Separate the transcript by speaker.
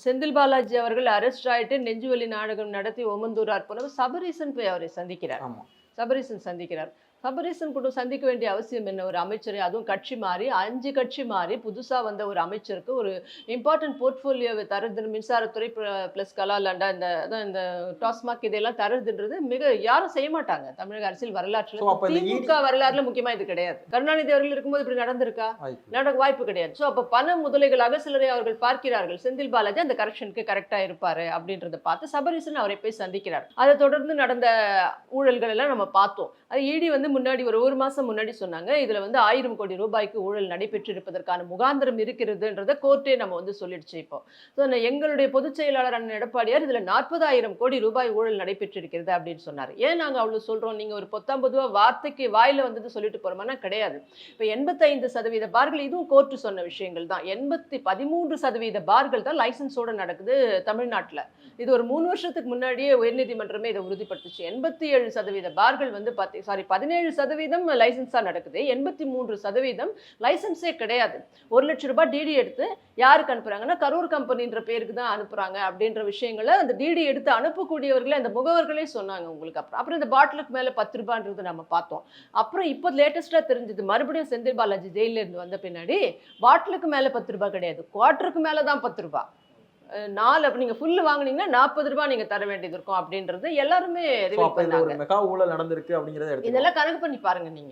Speaker 1: செந்தில் பாலாஜி அவர்கள் அரெஸ்ட் ஆயிட்டு நெஞ்சுவலி நாடகம் நடத்தி ஓமந்தூரார் போனவர் சபரீசன் போய் அவரை சந்திக்கிறார்.
Speaker 2: ஆமா.
Speaker 1: சபரீசன் சந்திக்கிறார். சபரீசன் கூட சந்திக்க வேண்டிய அவசியம் என்ன? ஒரு அமைச்சரை, அதுவும் கட்சி மாறி 5 கட்சி மாறி புதுசா வந்த ஒரு அமைச்சருக்கு ஒரு இம்பார்ட்டன்ட் போர்ட்ஃபோலியோவை தருது. மின்சாரத்துறை பிளஸ் கலாலாண்டா இந்த டாஸ்மாக் இதெல்லாம் தருதுன்றது யாரும் செய்ய மாட்டாங்க தமிழக அரசியல் வரலாற்றுல. திமுக வரலாறுல முக்கியமா இது கிடையாது. கருணாநிதி அவர்கள் இருக்கும்போது இப்படி நடந்திருக்கா? நடக்க வாய்ப்பு கிடையாது. ஸோ அப்ப பண முதலைகளாக சிலரை அவர்கள் பார்க்கிறார்கள். செந்தில் பாலாஜி அந்த கரெக்ஷனுக்கு கரெக்டா இருப்பாரு அப்படின்றத பார்த்து சபரீசன் அவரை போய் சந்திக்கிறார். அதை தொடர்ந்து நடந்த ஊழல்கள் எல்லாம் நம்ம பார்த்தோம். அது இடி முன்னாடி ஒரு மாசம் முன்னாடி சொன்னாங்க, இதுல 1000 கோடி ரூபாய்க்கு ஊழல் நடைபெற்று இருப்பதற்கான முகாந்திரம் இருக்கிறதுன்றத கோர்ட்டே நம்ம சொல்லிடுச்சு. இப்போ எங்களுடைய பொதுச் செயலாளர் அண்ணன் எடப்பாடியார் இதுல 40,000 கோடி ரூபாய் ஊழல் நடைபெற்று இருக்கிறது அப்படின்னு சொன்னாரு. ஏன் நாங்க அவ்வளவு சொல்றோம்? நீங்க ஒரு பொத்தாம்பதுவா வார்த்தைக்கு வாயில வந்தது சொல்லிட்டு போறோம்னா கிடையாது. இப்ப 85% பார்கள், இதுவும் கோர்ட் சொன்ன விஷயங்கள் தான். 13% பார்கள் தான் லைசன்ஸோட நடக்குது தமிழ்நாட்டுல. இது ஒரு 3 வருஷத்துக்கு முன்னாடியே உயர்நீதிமன்றமே இதை உறுதிப்படுத்துச்சு. 87% பார்கள் 17% லைசன்ஸா நடக்குது. 83% லைசன்ஸே கிடையாது. 1 லட்சம் ரூபாய் டிடி எடுத்து யாருக்கு அனுப்புறாங்கன்னா கரூர் கம்பெனின்ற பேருக்கு தான் அனுப்புறாங்க அப்படின்ற விஷயங்களை அந்த டிடி எடுத்து அனுப்பக்கூடியவர்களே அந்த முகவர்களே சொன்னாங்க உங்களுக்கு. அப்புறம் இந்த பாட்டிலுக்கு மேல 10 ரூபான்றது நம்ம பார்த்தோம். அப்புறம் இப்போ லேட்டஸ்டா தெரிஞ்சது, மறுபடியும் செந்தில் பாலாஜி ஜெயில இருந்து வந்த பின்னாடி பாட்டிலுக்கு மேல 10 ரூபாய் கிடையாது, குவார்டருக்கு மேலதான் 10 ரூபாய். 4 அப்ப நீங்க ஃபுல் வாங்குனீங்கன்னா 40 ரூபாய் நீங்க தர வேண்டியது இருக்கும் அப்படின்றது எல்லாருமே ரிவீல் பண்ணாங்க.
Speaker 2: மெகா ஊழல் நடந்திருக்கு அப்படிங்கறத
Speaker 1: இதெல்லாம் கணக்கு பண்ணி பாருங்க நீங்க.